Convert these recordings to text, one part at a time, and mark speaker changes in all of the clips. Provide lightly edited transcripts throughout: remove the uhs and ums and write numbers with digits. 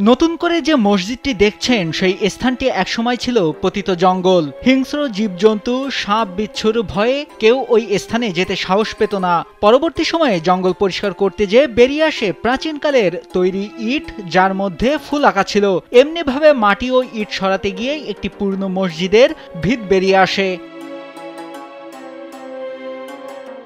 Speaker 1: নতুন করে যে মসজিদটি দেখছেন সেই স্থানটি একসময় ছিল পতিত জঙ্গল। হিংস্র জীবজন্তু, সাপ বিচ্ছুর ভয়ে কেউ ওই স্থানে যেতে সাহস পেত না। পরবর্তী সময়ে জঙ্গল পরিষ্কার করতে যেয়ে বেরিয়ে আসে প্রাচীনকালের তৈরি ইট, যার মধ্যে ফুল আঁকা ছিল। এমনিভাবে মাটি ও ইট সরাতে গিয়ে একটি পূর্ণ মসজিদের ভিত বেরিয়ে আসে।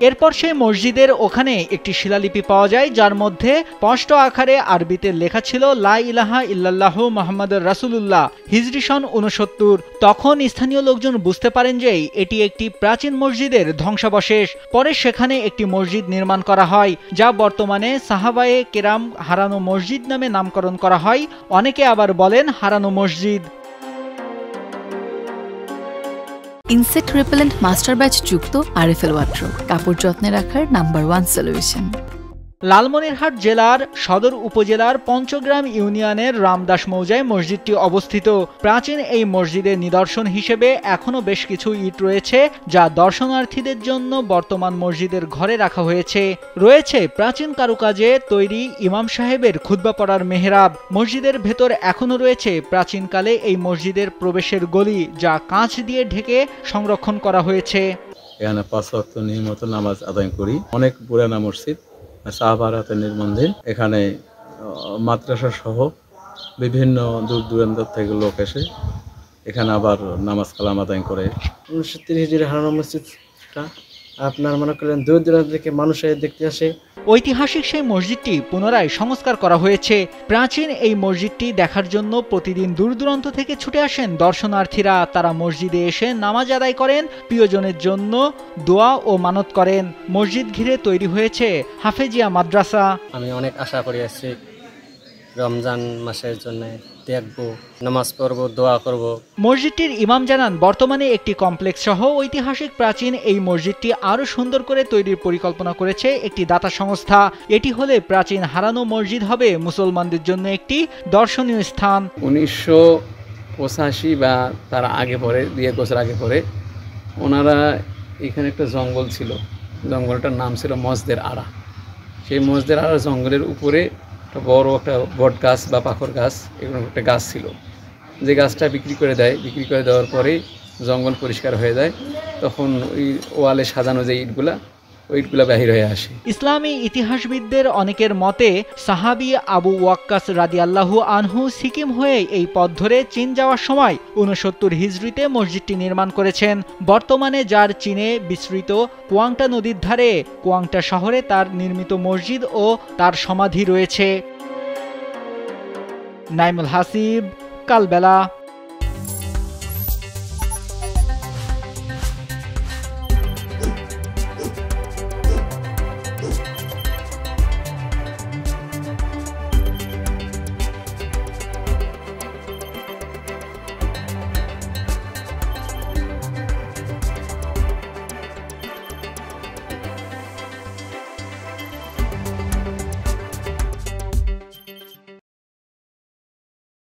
Speaker 1: এরপর সেই মসজিদের ওখানে একটি শিলালিপি পাওয়া যায়, যার মধ্যে স্পষ্ট আকারে আরবিতে লেখা ছিল লা ইলাহা ইল্লাল্লাহু মুহাম্মাদুর রাসূলুল্লাহ, হিজরি সন 69। তখন স্থানীয় লোকজন বুঝতে পারেন যে এটি একটি প্রাচীন মসজিদের ধ্বংসাবশেষ। পরে সেখানে একটি মসজিদ নির্মাণ করা হয়, যা বর্তমানে সাহাবায়ে কেরাম হারানো মসজিদ নামে নামকরণ করা হয়। অনেকে আবার বলেন হারানো মসজিদ।
Speaker 2: ইনসেক্ট রিপেলেন্ট মাস্টার ব্যাচ যুক্ত আরএফএল ওয়ার্ড্রোব, কাপড় যত্নে রাখার নাম্বার 1 সলিউশন।
Speaker 1: লালমনিরহাট জেলার সদর উপজেলার পঞ্চগ্রাম ইউনিয়নের রামদাস মৌজায় মসজিদটি অবস্থিত। প্রাচীন এই মসজিদের নিদর্শন হিসেবে এখনও বেশ কিছু ইট রয়েছে, যা দর্শনার্থীদের জন্য বর্তমান মসজিদের ঘরে রাখা হয়েছে। রয়েছে প্রাচীন কারুকাজে তৈরি ইমাম সাহেবের খুতবা পড়ার মেহরাব। মসজিদের ভেতর এখনও রয়েছে প্রাচীনকালে এই মসজিদের প্রবেশের গলি, যা কাঁচ দিয়ে ঢেকে সংরক্ষণ করা হয়েছে।
Speaker 3: এখানে 5 ওয়াক্ত নিয়মিত নামাজ আদায় করি। অনেক পুরানা মসজিদ, শাহবারাতের নির্মাণধীন। এখানে মাদ্রাসা সহ বিভিন্ন দূর দূরান্ত থেকে লোক এসে এখানে আবার নামাজ কালাম আদায় করে।
Speaker 4: 1930 হিজরি হারানো মসজিদটা আপনার মনে করেন দূর দূরান্ত থেকে মানুষ দেখতে আসে।
Speaker 1: ঐতিহাসিক সেই মসজিদটি পুনরায় সংস্কার করা হয়েছে। প্রাচীন এই মসজিদটি দেখার জন্য প্রতিদিন দূর দূরান্ত থেকে ছুটে আসেন দর্শনার্থীরা। তারা মসজিদে এসে নামাজ আদায় করেন, প্রিয়জনের জন্য দোয়া ও মানত করেন। মসজিদ ঘিরে তৈরি হয়েছে হাফেজিয়া মাদ্রাসা।
Speaker 4: আমি অনেক আশা করে আসছি রমজান মাসের জন্য, দেখবো, নামাজ পড়বো, দোয়া করব।
Speaker 1: মসজিদটির ইমাম জানান, বর্তমানে একটি কমপ্লেক্স সহ ঐতিহাসিক প্রাচীন এই মসজিদটি আরো সুন্দর করে তৈরির পরিকল্পনা করেছে একটি দাতা সংস্থা। এটি হলে প্রাচীন হারানো মসজিদ হবে মুসলমানদের জন্য একটি দর্শনীয় স্থান।
Speaker 5: 1985 বা তার আগে পরে 2 বছর আগে পরে ওনারা এখানে একটা জঙ্গল ছিল, জঙ্গলটার নাম ছিল মসজিদের আড়া। সেই মসজিদের আড়া জঙ্গলের উপরে বড় একটা বট গাছ বা পাখর গাছ, এরকম একটা গাছ ছিল, যে গাছটা বিক্রি করে দেওয়ার পরে জঙ্গল পরিষ্কার হয়ে যায়। তখন ওই ওয়ালে সাজানো যে ইটগুলা বাহির হয়ে আসে।
Speaker 1: ইসলামী ইতিহাসবিদদের অনেকের মতে সাহাবী আবু ওয়াক্কাস রাদিয়াল্লাহু আনহু সিকিম হয়ে এই পথ ধরে চীন যাওয়ার সময় 69 হিজরিতে মসজিদটি নির্মাণ করেছেন। বর্তমানে যার চীনে বিস্তৃত কুয়াংটা নদীর ধারে কুয়াংটা শহরে তার নির্মিত মসজিদ ও তার সমাধি রয়েছে। নাইমুল হাসিব, কালবেলা।